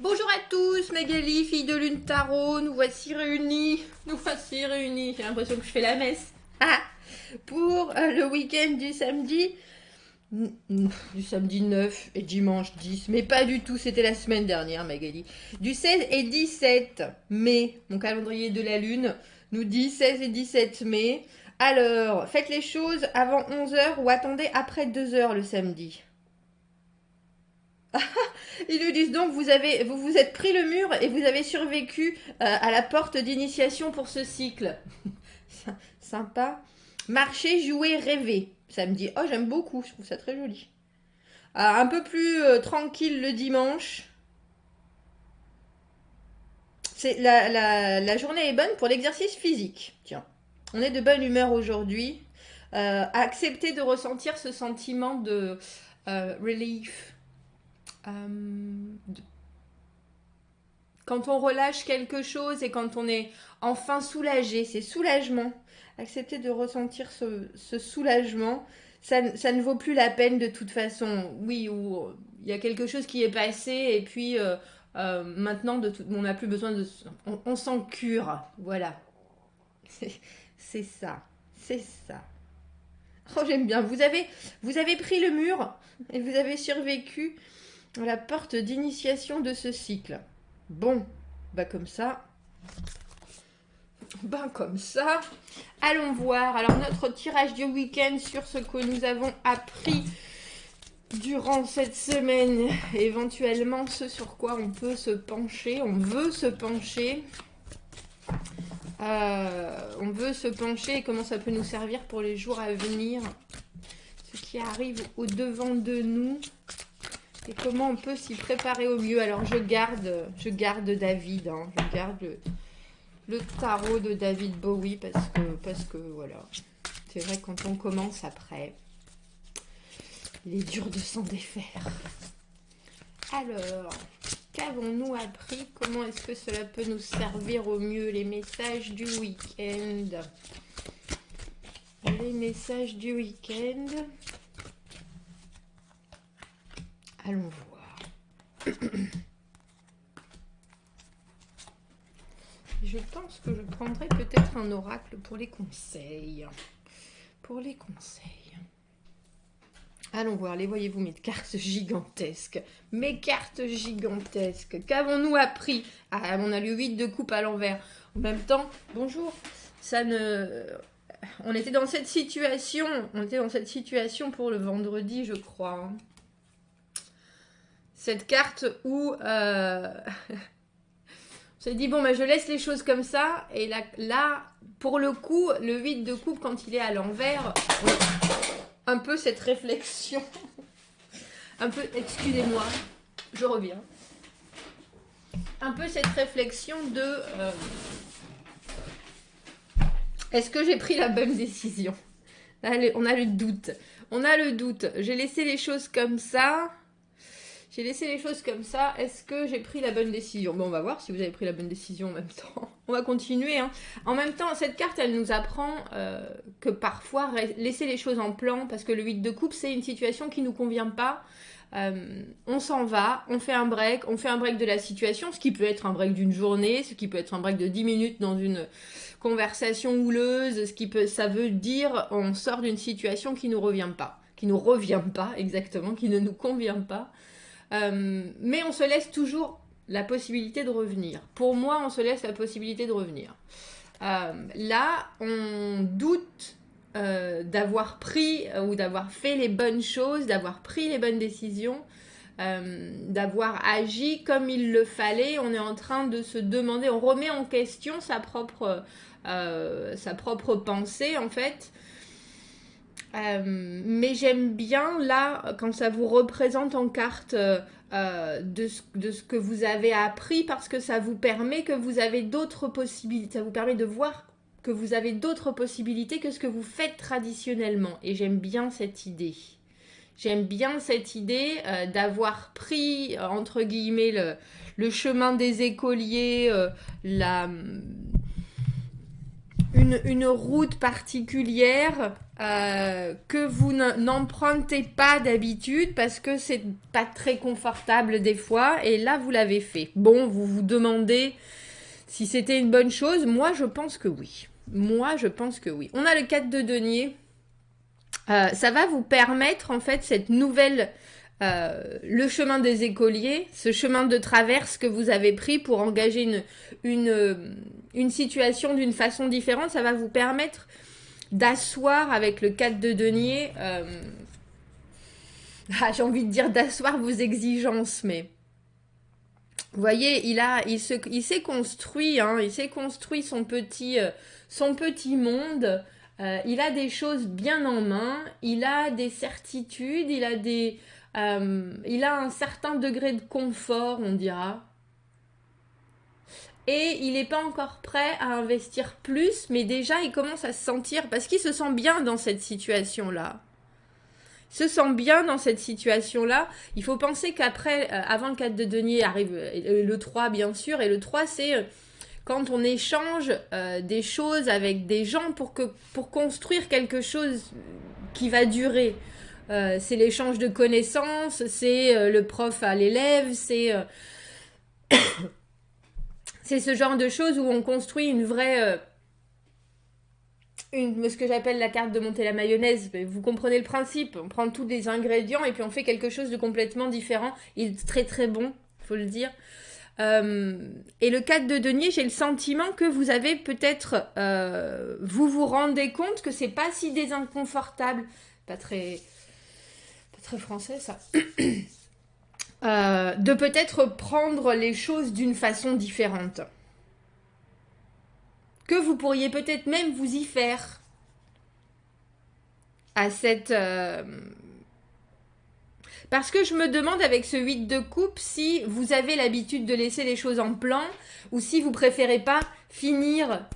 Bonjour à tous, Magali, fille de Lune Tarot, nous voici réunis, j'ai l'impression que je fais la messe. Ah, pour le week-end du samedi 9 et dimanche 10, mais pas du tout, c'était la semaine dernière Magali. Du 16 et 17 mai, mon calendrier de la Lune nous dit 16 et 17 mai. Alors, faites les choses avant 11 h ou attendez après 2 h le samedi. Ils nous disent donc vous vous êtes pris le mur et vous avez survécu à la porte d'initiation pour ce cycle. Sympa. Marcher, jouer, rêver. Samedi. Oh, j'aime beaucoup, je trouve ça très joli. Un peu plus tranquille le dimanche. La journée est bonne pour l'exercice physique. Tiens, on est de bonne humeur aujourd'hui. Accepter de ressentir ce sentiment de relief. Quand on relâche quelque chose et quand on est enfin soulagé, c'est soulagement. Accepter de ressentir ce soulagement, ça ne vaut plus la peine de toute façon. Oui, ou il y a quelque chose qui est passé et puis maintenant on n'a plus besoin de... On s'en cure, voilà. C'est ça, c'est ça. Oh, j'aime bien. Vous avez pris le mur et vous avez survécu à la porte d'initiation de ce cycle. Bon, bah comme ça. Ben comme ça. Allons voir. Alors notre tirage du week-end sur ce que nous avons appris durant cette semaine. Éventuellement ce sur quoi on peut se pencher. On veut se pencher. On veut se pencher et comment ça peut nous servir pour les jours à venir. Ce qui arrive au devant de nous. Et comment on peut s'y préparer au mieux. Alors je garde David, hein. Je garde le tarot de David Bowie parce que voilà. C'est vrai que quand on commence après, il est dur de s'en défaire. Alors, qu'avons-nous appris? Comment est-ce que cela peut nous servir au mieux? Les messages du week-end. Les messages du week-end. Allons voir. Je pense que je prendrai peut-être un oracle pour les conseils. Pour les conseils. Allons voir, les voyez-vous, mes cartes gigantesques. Mes cartes gigantesques. Qu'avons-nous appris? Ah, on a le 8 de coupe à l'envers. En même temps, bonjour. Ça ne... On était dans cette situation. Pour le vendredi, je crois. Cette carte où... on s'est dit, bon, bah, je laisse les choses comme ça. Et là, pour le coup, le 8 de coupe, quand il est à l'envers, un peu cette réflexion. Un peu, excusez-moi, je reviens. Un peu cette réflexion de... est-ce que j'ai pris la bonne décision? Allez, on a le doute. J'ai laissé les choses comme ça. Est-ce que j'ai pris la bonne décision? Bon, on va voir si vous avez pris la bonne décision en même temps. On va continuer. Hein. En même temps, cette carte, elle nous apprend que parfois, laisser les choses en plan, parce que le 8 de coupe, c'est une situation qui ne nous convient pas. On s'en va, on fait un break de la situation, ce qui peut être un break d'une journée, ce qui peut être un break de 10 minutes dans une conversation houleuse, ça veut dire on sort d'une situation qui ne nous revient pas, qui ne nous convient pas. Mais on se laisse toujours la possibilité de revenir. Pour moi, on se laisse la possibilité de revenir. Là, on doute d'avoir pris ou d'avoir fait les bonnes choses, d'avoir pris les bonnes décisions, d'avoir agi comme il le fallait. On est en train de se demander, on remet en question sa propre pensée en fait. Mais j'aime bien là quand ça vous représente en carte de ce que vous avez appris, parce que ça vous permet que vous avez d'autres possibilités, ça vous permet de voir que vous avez d'autres possibilités que ce que vous faites traditionnellement. Et j'aime bien cette idée. D'avoir pris, entre guillemets, le chemin des écoliers, une une route particulière que vous n'empruntez pas d'habitude parce que c'est pas très confortable des fois et là vous l'avez fait. Bon, vous vous demandez si c'était une bonne chose. Moi je pense que oui. Moi je pense que oui. On a le 4 de denier. Ça va vous permettre en fait cette nouvelle... le chemin des écoliers, ce chemin de traverse que vous avez pris pour engager une situation d'une façon différente, ça va vous permettre d'asseoir avec le 4 de denier, j'ai envie de dire d'asseoir vos exigences, mais vous voyez, il s'est construit, hein, il s'est construit son petit monde, il a des choses bien en main, il a des certitudes, il a un certain degré de confort, on dira. Et il n'est pas encore prêt à investir plus, mais déjà il commence à se sentir, parce qu'il se sent bien dans cette situation-là. Il se sent bien dans cette situation-là. Il faut penser qu'après, avant le 4 de denier, arrive le 3 bien sûr, et le 3 c'est quand on échange des choses avec des gens pour construire quelque chose qui va durer. C'est l'échange de connaissances, c'est le prof à l'élève, c'est ce genre de choses où on construit une vraie... ce que j'appelle la carte de monter la mayonnaise. Vous comprenez le principe. On prend tous les ingrédients et puis on fait quelque chose de complètement différent. Il est très très bon, faut le dire. Et le 4 de denier, j'ai le sentiment que vous avez peut-être... vous vous rendez compte que c'est pas si désinconfortable. Pas très français ça. De peut-être prendre les choses d'une façon différente. Que vous pourriez peut-être même vous y faire à cette... Parce que je me demande avec ce 8 de coupe si vous avez l'habitude de laisser les choses en plan ou si vous préférez pas finir...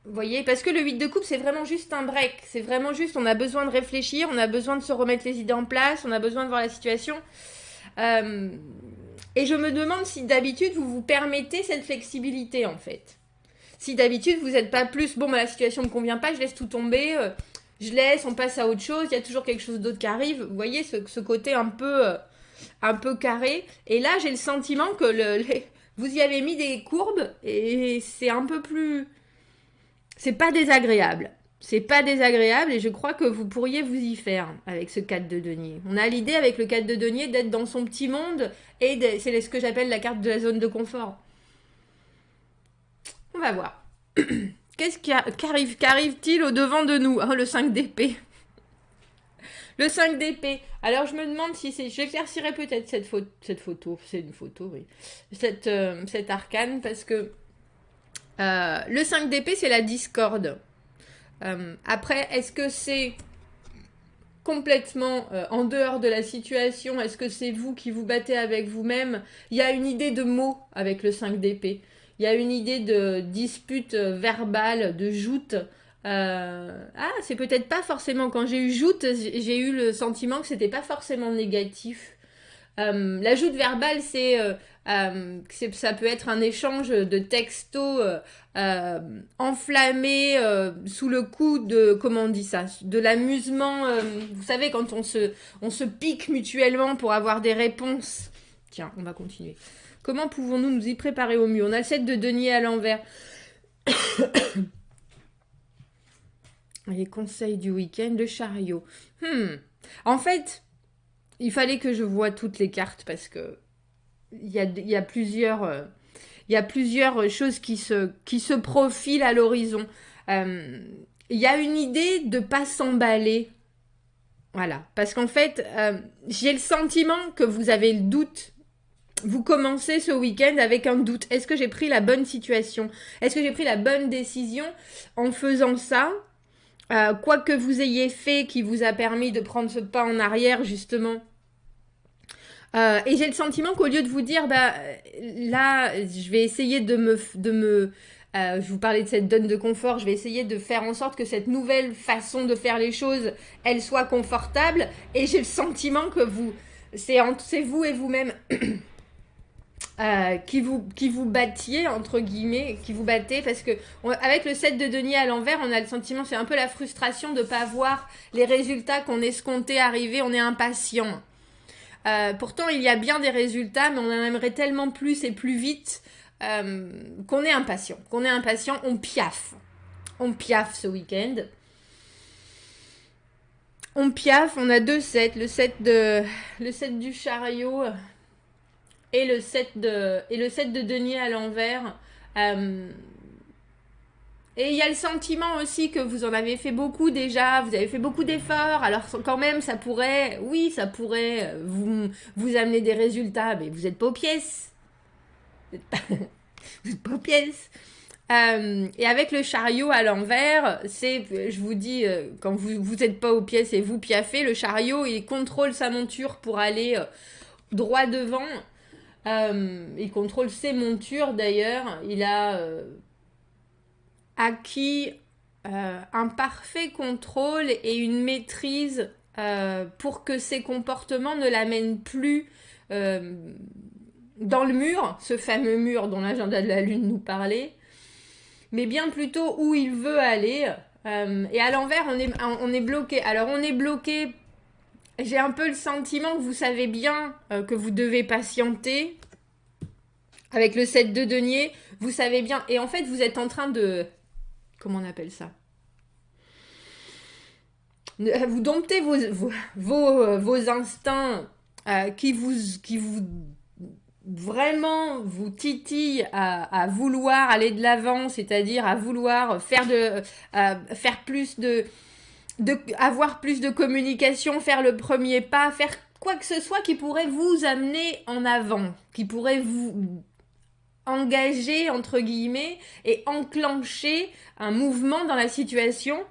Vous voyez, parce que le 8 de coupe, c'est vraiment juste un break. C'est vraiment juste, on a besoin de réfléchir, on a besoin de se remettre les idées en place, on a besoin de voir la situation. Et je me demande si d'habitude, vous vous permettez cette flexibilité, en fait. Si d'habitude, vous n'êtes pas plus, bon, la situation ne me convient pas, je laisse tout tomber, je laisse, on passe à autre chose, il y a toujours quelque chose d'autre qui arrive. Vous voyez, ce côté un peu carré. Et là, j'ai le sentiment que vous y avez mis des courbes et c'est un peu plus... C'est pas désagréable. C'est pas désagréable et je crois que vous pourriez vous y faire avec ce 4 de denier. On a l'idée avec le 4 de denier d'être dans son petit monde et c'est ce que j'appelle la carte de la zone de confort. On va voir. Qu'est-ce qu'arrive-t-il au-devant de nous? Oh, le 5 d'épée. Le 5 d'épée. Alors, je me demande si c'est... J'éclaircirai peut-être cette photo. C'est une photo, oui. Cet arcane parce que... le 5 d'épée, c'est la discorde. Après, est-ce que c'est complètement en dehors de la situation? Est-ce que c'est vous qui vous battez avec vous-même? Il y a une idée de mots avec le 5 d'épée. Il y a une idée de dispute verbale, de joute. C'est peut-être pas forcément... Quand j'ai eu joute, j'ai eu le sentiment que c'était pas forcément négatif. La joute verbale, ça peut être un échange de textos enflammés sous le coup de, comment on dit ça, de l'amusement. Vous savez, quand on se pique mutuellement pour avoir des réponses. Tiens, on va continuer. Comment pouvons-nous nous y préparer au mieux? On a le 7 de denier à l'envers. Les conseils du week-end, le chariot. En fait... Il fallait que je voie toutes les cartes parce que il y a plusieurs choses qui se profilent à l'horizon. Il y a une idée de pas s'emballer. Voilà. Parce qu'en fait, j'ai le sentiment que vous avez le doute. Vous commencez ce week-end avec un doute. Est-ce que j'ai pris la bonne situation? Est-ce que j'ai pris la bonne décision en faisant ça? Quoi que vous ayez fait qui vous a permis de prendre ce pas en arrière, justement. Et j'ai le sentiment qu'au lieu de vous dire, là, je vais essayer je vous parlais de cette zone de confort, je vais essayer de faire en sorte que cette nouvelle façon de faire les choses, elle soit confortable. Et j'ai le sentiment que c'est vous et vous-même. qui vous battiez, entre guillemets, qui vous battez, parce que avec le 7 de denier à l'envers, on a le sentiment, c'est un peu la frustration de ne pas voir les résultats qu'on escomptait arriver, on est impatient. Pourtant, il y a bien des résultats, mais on en aimerait tellement plus et plus vite qu'on est impatient. On piaffe. On piaffe ce week-end. On piaffe, on a 2 sets, le set du chariot et le 7 de denier à l'envers. Et il y a le sentiment aussi que vous en avez fait beaucoup déjà, vous avez fait beaucoup d'efforts, alors quand même ça pourrait vous amener des résultats, mais vous n'êtes pas aux pièces. Vous n'êtes pas aux pièces. Et avec le chariot à l'envers, je vous dis, quand vous n'êtes pas aux pièces et vous piaffez, le chariot, il contrôle sa monture pour aller droit devant. Il contrôle ses montures d'ailleurs. Il a acquis un parfait contrôle et une maîtrise pour que ses comportements ne l'amènent plus dans le mur, ce fameux mur dont l'agenda de la Lune nous parlait, mais bien plutôt où il veut aller. Et à l'envers, on est bloqué. Alors on est bloqué, j'ai un peu le sentiment que vous savez bien que vous devez patienter. Avec le 7 de denier, vous savez bien. Et en fait, vous êtes en train de... Comment on appelle ça? Vous domptez vos instincts qui vous vraiment vous titillent à vouloir aller de l'avant, c'est-à-dire à vouloir faire plus avoir plus de communication, faire le premier pas, faire quoi que ce soit qui pourrait vous amener en avant, qui pourrait vous engager, entre guillemets, et enclencher un mouvement dans la situation.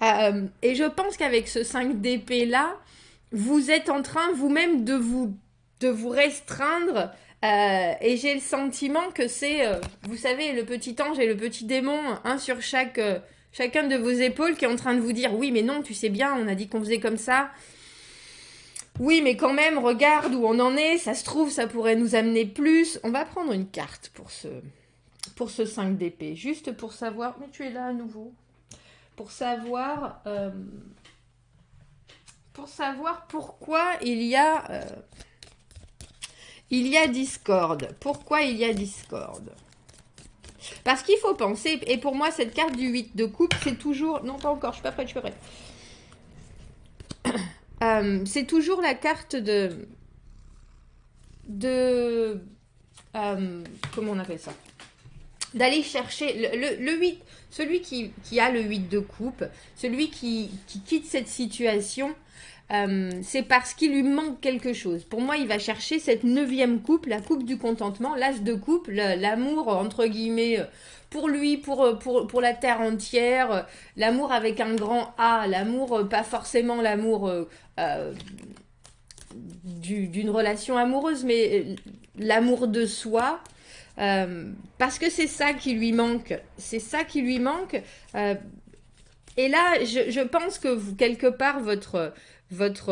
Et je pense qu'avec ce 5 d'épée là, vous êtes en train vous-même de vous restreindre. Et j'ai le sentiment que c'est, vous savez, le petit ange et le petit démon, un sur chacun de vos épaules, qui est en train de vous dire, oui mais non, tu sais bien, on a dit qu'on faisait comme ça. Oui, mais quand même, regarde où on en est, ça se trouve, ça pourrait nous amener plus. On va prendre une carte pour ce 5 d'épée, juste pour savoir... Mais tu es là à nouveau. Pour savoir pourquoi il y a discorde. Pourquoi il y a discorde? Parce qu'il faut penser, et pour moi, cette carte du 8 de coupe, c'est toujours... Non, pas encore, je suis pas prête. C'est toujours la carte comment on appelle ça? D'aller chercher le 8, celui qui a le 8 de coupe, celui qui quitte cette situation, c'est parce qu'il lui manque quelque chose. Pour moi, il va chercher cette 9e coupe, la coupe du contentement, l'as de coupe, l'amour, entre guillemets, pour lui, pour la terre entière, l'amour avec un grand A, l'amour, pas forcément l'amour d'une relation amoureuse, mais l'amour de soi, parce que c'est ça qui lui manque. Et là, je pense que quelque part, votre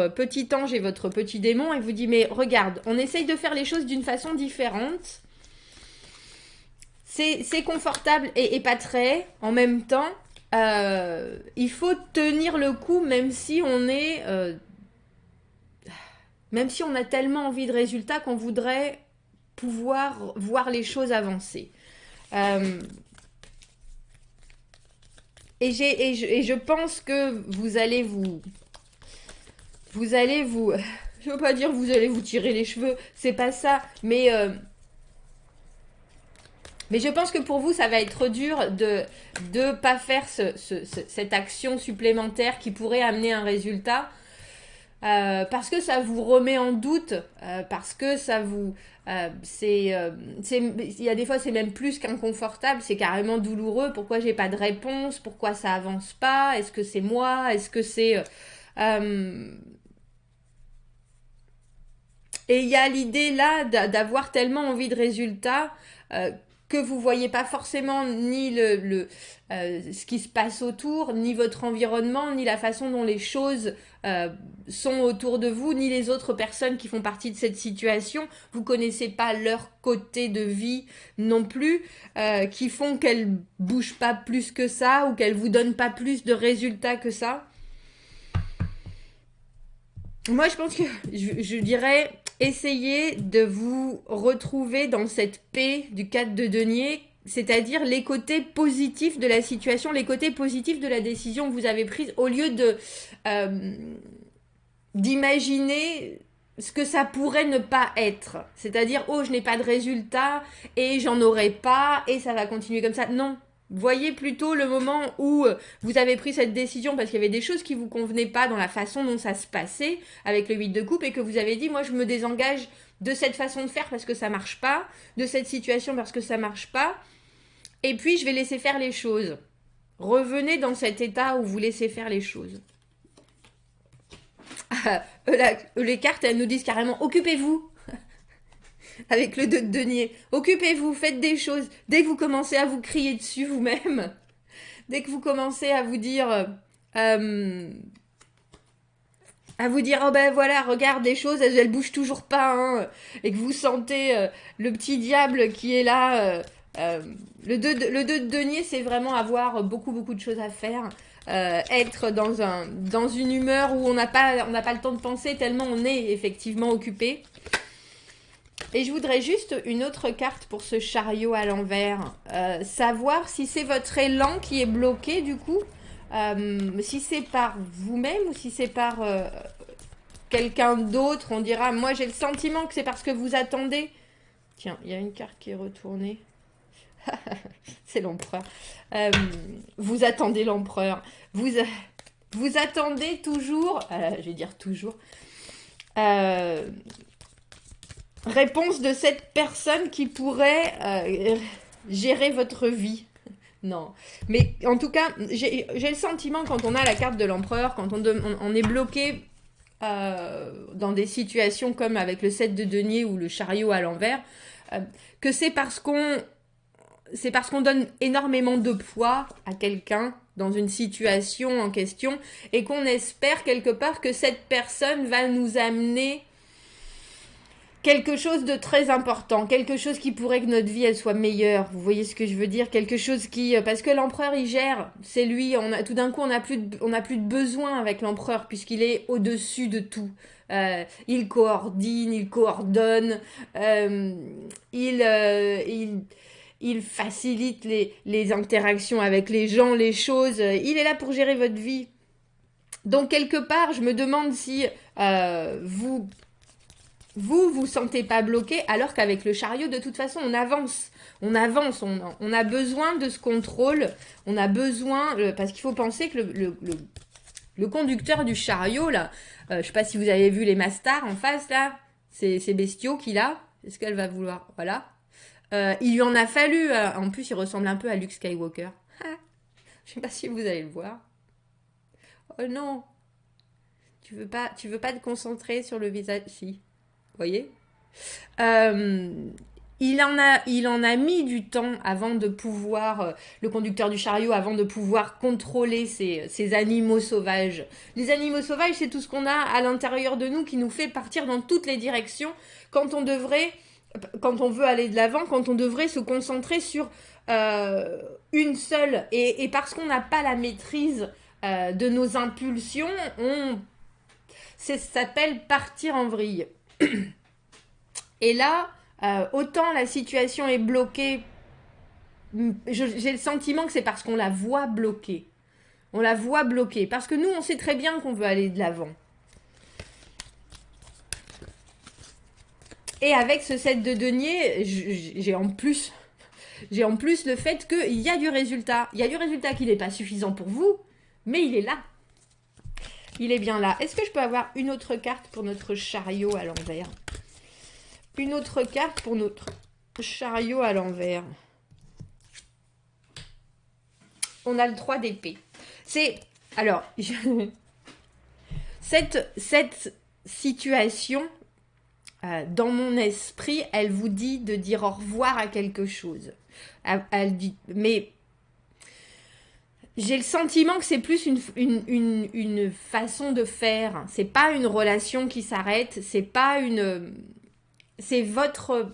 petit ange et votre petit démon, il vous dit, mais regarde, on essaye de faire les choses d'une façon différente. C'est confortable et pas très, en même temps. Il faut tenir le coup, même si on a tellement envie de résultats qu'on voudrait pouvoir voir les choses avancer. Et je pense que vous allez je veux pas dire vous allez vous tirer les cheveux, c'est pas ça, mais je pense que pour vous, ça va être dur de pas faire cette action supplémentaire qui pourrait amener un résultat. Parce que ça vous remet en doute, parce que ça vous... il y a des fois, c'est même plus qu'inconfortable, c'est carrément douloureux. Pourquoi j'ai pas de réponse? Pourquoi ça avance pas? Est-ce que c'est moi? Est-ce que c'est... Et il y a l'idée là d'avoir tellement envie de résultats que vous voyez pas forcément ni ce qui se passe autour, ni votre environnement, ni la façon dont les choses sont autour de vous, ni les autres personnes qui font partie de cette situation. Vous connaissez pas leur côté de vie non plus, qui font qu'elles bougent pas plus que ça ou qu'elles vous donnent pas plus de résultats que ça. Moi, je pense que je dirais, essayez de vous retrouver dans cette paix du 4 de denier, c'est-à-dire les côtés positifs de la situation, les côtés positifs de la décision que vous avez prise, au lieu d'imaginer ce que ça pourrait ne pas être. C'est-à-dire, oh, je n'ai pas de résultat, et j'en aurai pas, et ça va continuer comme ça. Non. Voyez plutôt le moment où vous avez pris cette décision parce qu'il y avait des choses qui vous convenaient pas dans la façon dont ça se passait avec le 8 de coupe et que vous avez dit, moi je me désengage de cette façon de faire parce que ça marche pas, de cette situation parce que ça marche pas, et puis je vais laisser faire les choses. Revenez dans cet état où vous laissez faire les choses. Les cartes, elles nous disent carrément, occupez-vous. Avec le 2 de denier. Occupez-vous, faites des choses. Dès que vous commencez à vous crier dessus vous-même, dès que vous commencez à vous dire, oh ben voilà, regarde des choses, elles bougent toujours pas, hein, et que vous sentez le petit diable qui est là. Le 2 de denier, c'est vraiment avoir beaucoup de choses à faire. Être dans une humeur où on n'a pas le temps de penser tellement on est effectivement occupé. Et je voudrais juste une autre carte pour ce chariot à l'envers. Savoir si c'est votre élan qui est bloqué du coup. Si c'est par vous-même ou si c'est par quelqu'un d'autre. On dira, moi j'ai le sentiment que c'est parce que vous attendez. Tiens, il y a une carte qui est retournée. C'est l'empereur. Vous attendez l'empereur. Vous attendez toujours. Je vais dire toujours. Réponse de cette personne qui pourrait gérer votre vie. Non. Mais en tout cas, j'ai le sentiment quand on a la carte de l'empereur, quand on est bloqué dans des situations comme avec le 7 de denier ou le chariot à l'envers, que c'est parce qu'on donne énormément de poids à quelqu'un dans une situation en question et qu'on espère quelque part que cette personne va nous amener quelque chose de très important, quelque chose qui pourrait que notre vie elle soit meilleure. Vous voyez ce que je veux dire? Quelque chose qui, parce que l'empereur il gère, c'est lui. Tout d'un coup on n'a plus de besoin avec l'empereur puisqu'il est au-dessus de tout. Il coordonne, il facilite les interactions avec les gens, les choses. Il est là pour gérer votre vie. Donc quelque part, je me demande si vous sentez pas bloqué, alors qu'avec le chariot, de toute façon, on avance, on a besoin de ce contrôle, on a besoin, parce qu'il faut penser que le conducteur du chariot, là, je sais pas si vous avez vu les Mastars en face, là, ces bestiaux qu'il a, est-ce qu'elle va vouloir, voilà, il lui en a fallu, en plus il ressemble un peu à Luke Skywalker, je sais pas si vous allez le voir, oh non, tu veux pas te concentrer sur le visage, si. Vous voyez, il en a mis du temps avant de pouvoir, le conducteur du chariot, avant de pouvoir contrôler ces animaux sauvages. Les animaux sauvages, c'est tout ce qu'on a à l'intérieur de nous qui nous fait partir dans toutes les directions quand on veut aller de l'avant, quand on devrait se concentrer sur une seule. Et parce qu'on n'a pas la maîtrise de nos impulsions, ça s'appelle partir en vrille. Et là, autant la situation est bloquée, j'ai le sentiment que c'est parce qu'on la voit bloquée. On la voit bloquée. Parce que nous, on sait très bien qu'on veut aller de l'avant. Et avec ce 7 de denier, j'ai en plus le fait qu'il y a du résultat. Il y a du résultat qui n'est pas suffisant pour vous, mais il est là. Il est bien là. Est-ce que je peux avoir une autre carte pour notre chariot à l'envers? Une autre carte pour notre chariot à l'envers. On a le 3 d'épée. Alors, cette situation, dans mon esprit, elle vous dit de dire au revoir à quelque chose. Elle dit, mais j'ai le sentiment que c'est plus une façon de faire. C'est pas une relation qui s'arrête. C'est pas une. C'est votre.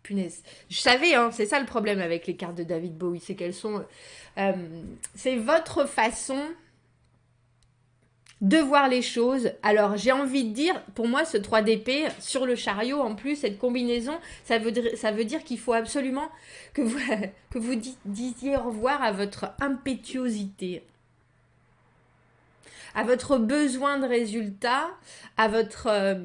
Punaise. Je savais, hein, c'est ça le problème avec les cartes de David Bowie, c'est qu'elles sont. C'est votre façon de voir les choses. Alors j'ai envie de dire, pour moi ce 3 d'épée sur le chariot, en plus cette combinaison, ça veut dire qu'il faut absolument que vous, que vous disiez au revoir à votre impétuosité, à votre besoin de résultat, à votre...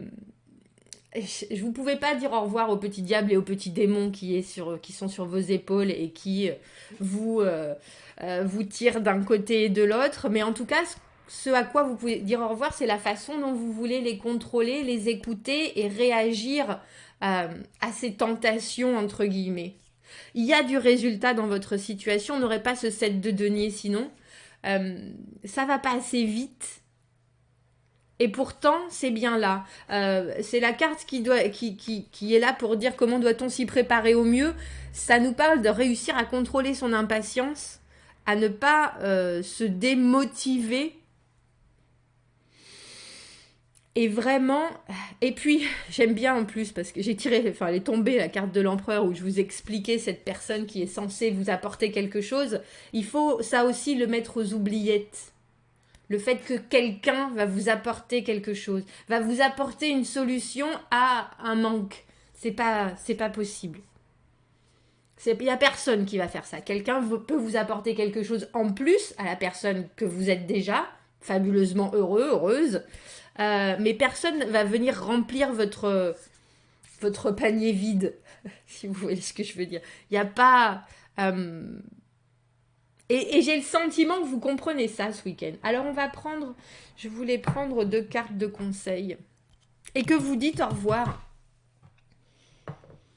vous pouvez pas dire au revoir au petit diable et au petit démon qui sont sur vos épaules et qui vous tirent d'un côté et de l'autre, mais en tout cas ce à quoi vous pouvez dire au revoir, c'est la façon dont vous voulez les contrôler, les écouter et réagir à ces tentations, entre guillemets. Il y a du résultat dans votre situation, on n'aurait pas ce 7 de denier sinon. Ça va pas assez vite. Et pourtant, c'est bien là. C'est la carte qui est là pour dire comment doit-on s'y préparer au mieux. Ça nous parle de réussir à contrôler son impatience, à ne pas se démotiver. Et vraiment, et puis j'aime bien en plus parce que j'ai tiré, enfin elle est tombée la carte de l'empereur où je vous expliquais cette personne qui est censée vous apporter quelque chose. Il faut ça aussi le mettre aux oubliettes. Le fait que quelqu'un va vous apporter quelque chose, va vous apporter une solution à un manque. C'est pas possible. Il n'y a personne qui va faire ça. Quelqu'un peut vous apporter quelque chose en plus à la personne que vous êtes déjà, fabuleusement heureux, heureuse. Mais personne va venir remplir votre panier vide, si vous voyez ce que je veux dire. Il n'y a pas... Et j'ai le sentiment que vous comprenez ça ce week-end. Alors on va prendre... Je voulais prendre 2 cartes de conseil. Et que vous dites au revoir.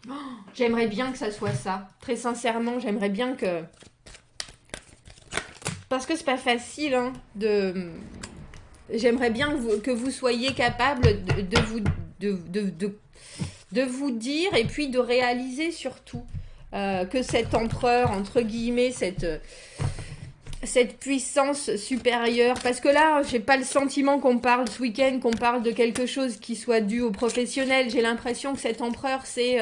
Oh, j'aimerais bien que ça soit ça. Très sincèrement, j'aimerais bien que... Parce que c'est pas facile, hein, de... J'aimerais bien que vous soyez capable de vous dire et puis de réaliser surtout que cet empereur, entre guillemets, cette puissance supérieure, parce que là, j'ai pas le sentiment qu'on parle ce week-end, qu'on parle de quelque chose qui soit dû au professionnel. J'ai l'impression que cet empereur, c'est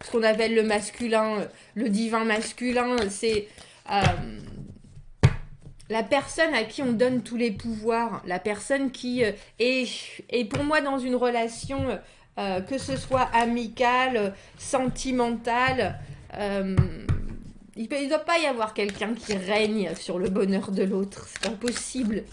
ce qu'on appelle le masculin, le divin masculin, c'est... la personne à qui on donne tous les pouvoirs, la personne qui est pour moi dans une relation, que ce soit amicale, sentimentale, il ne doit pas y avoir quelqu'un qui règne sur le bonheur de l'autre. C'est pas possible.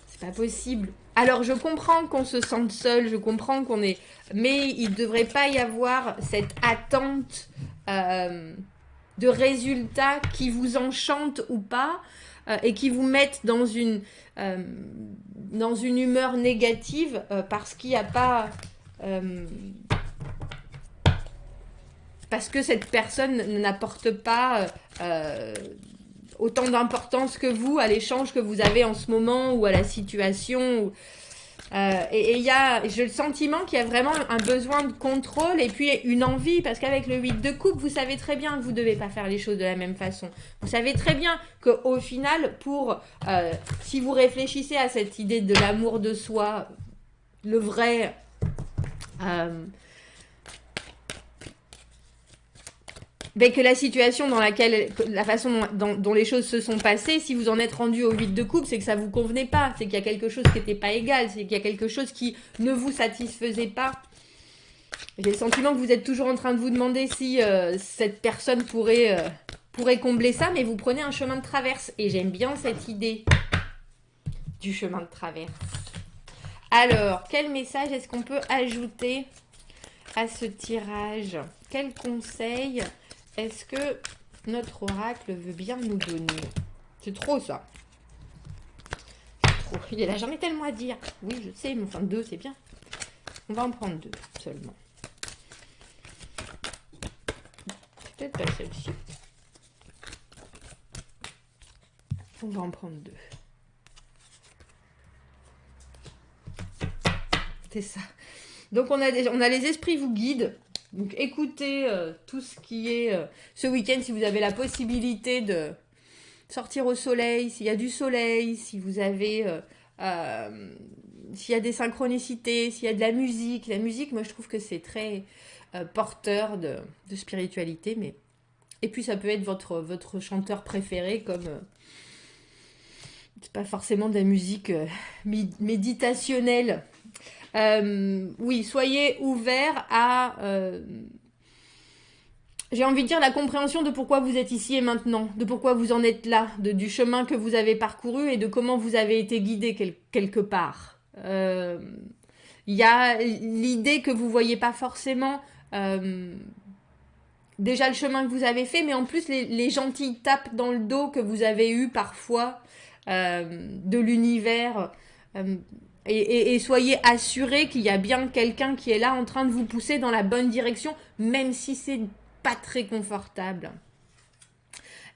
C'est pas possible. Alors je comprends qu'on se sente seul, je comprends qu'on est... Mais il ne devrait pas y avoir cette attente de résultats qui vous enchantent ou pas, et qui vous mettent dans une humeur négative parce qu'il n'y a pas... parce que cette personne n'apporte pas autant d'importance que vous à l'échange que vous avez en ce moment ou à la situation. Et j'ai le sentiment qu'il y a vraiment un besoin de contrôle et puis une envie, parce qu'avec le 8 de coupe, vous savez très bien que vous ne devez pas faire les choses de la même façon. Vous savez très bien qu'au final, si vous réfléchissez à cette idée de l'amour de soi, le vrai... ben que la situation dans laquelle, la façon dont les choses se sont passées, si vous en êtes rendu au 8 de coupe, c'est que ça vous convenait pas, c'est qu'il y a quelque chose qui n'était pas égal, c'est qu'il y a quelque chose qui ne vous satisfaisait pas. J'ai le sentiment que vous êtes toujours en train de vous demander si cette personne pourrait combler ça, mais vous prenez un chemin de traverse. Et j'aime bien cette idée du chemin de traverse. Alors, quel message est-ce qu'on peut ajouter à ce tirage? Quel conseil est-ce que notre oracle veut bien nous donner? C'est trop ça. C'est trop. Il n'a jamais tellement à dire. Oui, je sais, mais enfin 2, c'est bien. On va en prendre 2 seulement. Peut-être pas celle-ci. On va en prendre 2. C'est ça. Donc on a les esprits vous guident. Donc écoutez tout ce qui est ce week-end si vous avez la possibilité de sortir au soleil, s'il y a du soleil, si vous avez s'il y a des synchronicités, s'il y a de la musique. La musique, moi je trouve que c'est très porteur de spiritualité. Mais... Et puis ça peut être votre chanteur préféré comme... c'est pas forcément de la musique méditationnelle. Oui, soyez ouverts à... j'ai envie de dire la compréhension de pourquoi vous êtes ici et maintenant, de pourquoi vous en êtes là, du chemin que vous avez parcouru et de comment vous avez été guidé quelque part. Il y a l'idée que vous voyez pas forcément déjà le chemin que vous avez fait, mais en plus les gentilles tapes dans le dos que vous avez eues parfois de l'univers. Et soyez assurés qu'il y a bien quelqu'un qui est là en train de vous pousser dans la bonne direction, même si c'est pas très confortable.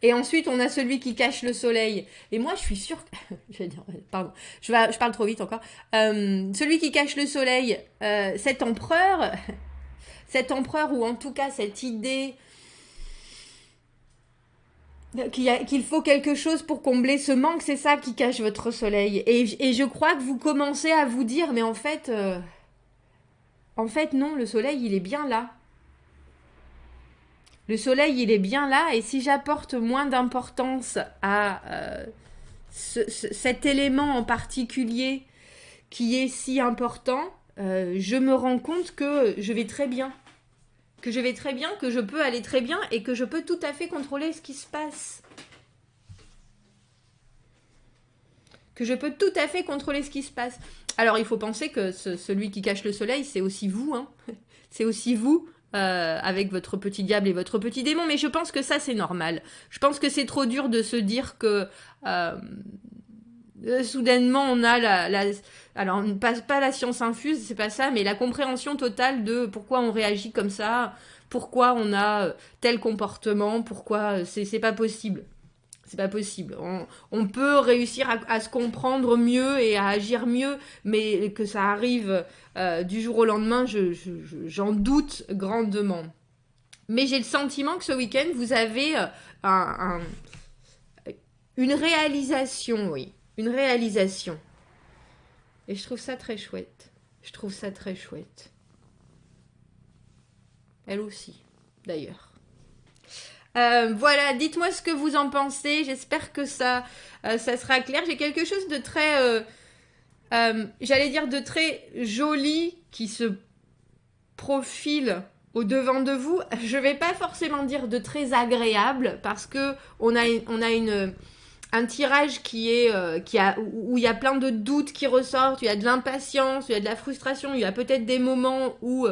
Et ensuite, on a celui qui cache le soleil. Et moi, je suis sûre... je vais dire, pardon, je parle trop vite encore. Celui qui cache le soleil, cet empereur, ou en tout cas cette idée qu'il faut quelque chose pour combler ce manque, c'est ça qui cache votre soleil. Et je crois que vous commencez à vous dire, mais en fait non, le soleil, il est bien là. Le soleil, il est bien là, et si j'apporte moins d'importance à cet élément en particulier qui est si important, je me rends compte que je vais très bien. Que je peux aller très bien et que je peux tout à fait contrôler ce qui se passe. Alors, il faut penser que celui qui cache le soleil, c'est aussi vous. Hein. C'est aussi vous, avec votre petit diable et votre petit démon. Mais je pense que ça, c'est normal. Je pense que c'est trop dur de se dire que... soudainement, on a alors, pas la science infuse, c'est pas ça, mais la compréhension totale de pourquoi on réagit comme ça, pourquoi on a tel comportement, pourquoi c'est pas possible. C'est pas possible. On peut réussir à se comprendre mieux et à agir mieux, mais que ça arrive du jour au lendemain, j'en doute grandement. Mais j'ai le sentiment que ce week-end, vous avez une réalisation, oui. Une réalisation. Et je trouve ça très chouette. Elle aussi, d'ailleurs. Voilà, dites-moi ce que vous en pensez. J'espère que ça sera clair. J'ai quelque chose de très... j'allais dire de très joli qui se profile au devant de vous. Je vais pas forcément dire de très agréable parce que on a un tirage où il y a plein de doutes qui ressortent, il y a de l'impatience, il y a de la frustration, il y a peut-être des moments où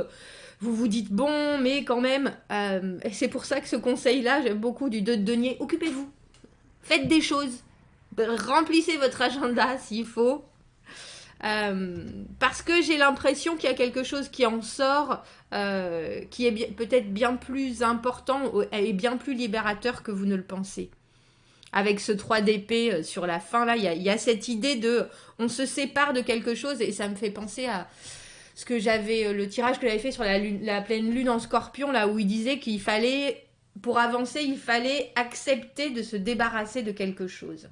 vous vous dites bon, mais quand même, et c'est pour ça que ce conseil-là, j'aime beaucoup du 2 de denier, occupez-vous, faites des choses, remplissez votre agenda s'il faut, parce que j'ai l'impression qu'il y a quelque chose qui en sort, qui est peut-être bien plus important et bien plus libérateur que vous ne le pensez. Avec ce 3 d'épée sur la fin, là, il y a cette idée de... On se sépare de quelque chose, et ça me fait penser à ce que j'avais... Le tirage que j'avais fait sur la pleine lune en scorpion, là, où il disait qu'il fallait... Pour avancer, il fallait accepter de se débarrasser de quelque chose.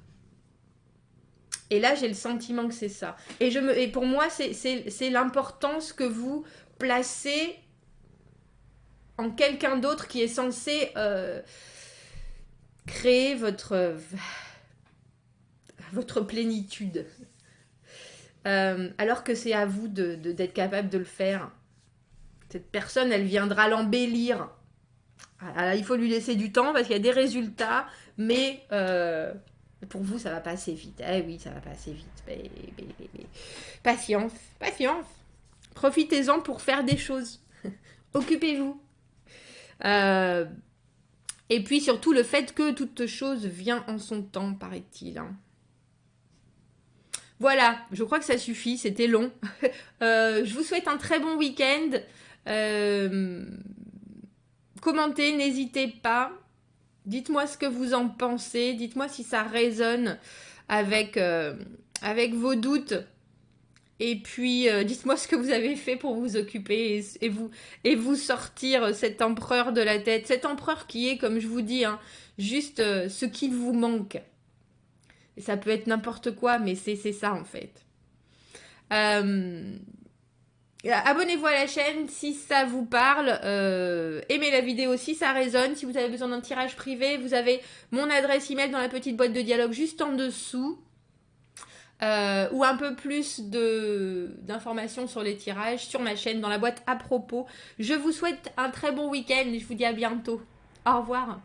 Et là, j'ai le sentiment que c'est ça. Et pour moi, c'est l'importance que vous placez en quelqu'un d'autre qui est censé... créer votre plénitude. Alors que c'est à vous d'être capable de le faire. Cette personne, elle viendra l'embellir. Alors, il faut lui laisser du temps parce qu'il y a des résultats, mais pour vous, ça va pas assez vite. Eh oui, ça va pas assez vite. Mais. Patience. Profitez-en pour faire des choses. Occupez-vous. Et puis surtout le fait que toute chose vient en son temps, paraît-il. Hein. Voilà, je crois que ça suffit, c'était long. Je vous souhaite un très bon week-end. Commentez, n'hésitez pas. Dites-moi ce que vous en pensez. Dites-moi si ça résonne avec vos doutes. Et puis, dites-moi ce que vous avez fait pour vous occuper et vous sortir cet empereur de la tête. Cet empereur qui est, comme je vous dis, hein, juste ce qu'il vous manque. Et ça peut être n'importe quoi, mais c'est ça en fait. Abonnez-vous à la chaîne si ça vous parle. Aimez la vidéo si ça résonne. Si vous avez besoin d'un tirage privé, vous avez mon adresse email dans la petite boîte de dialogue juste en dessous. Ou un peu plus d'informations sur les tirages sur ma chaîne dans la boîte à propos. Je vous souhaite un très bon week-end et je vous dis à bientôt. Au revoir.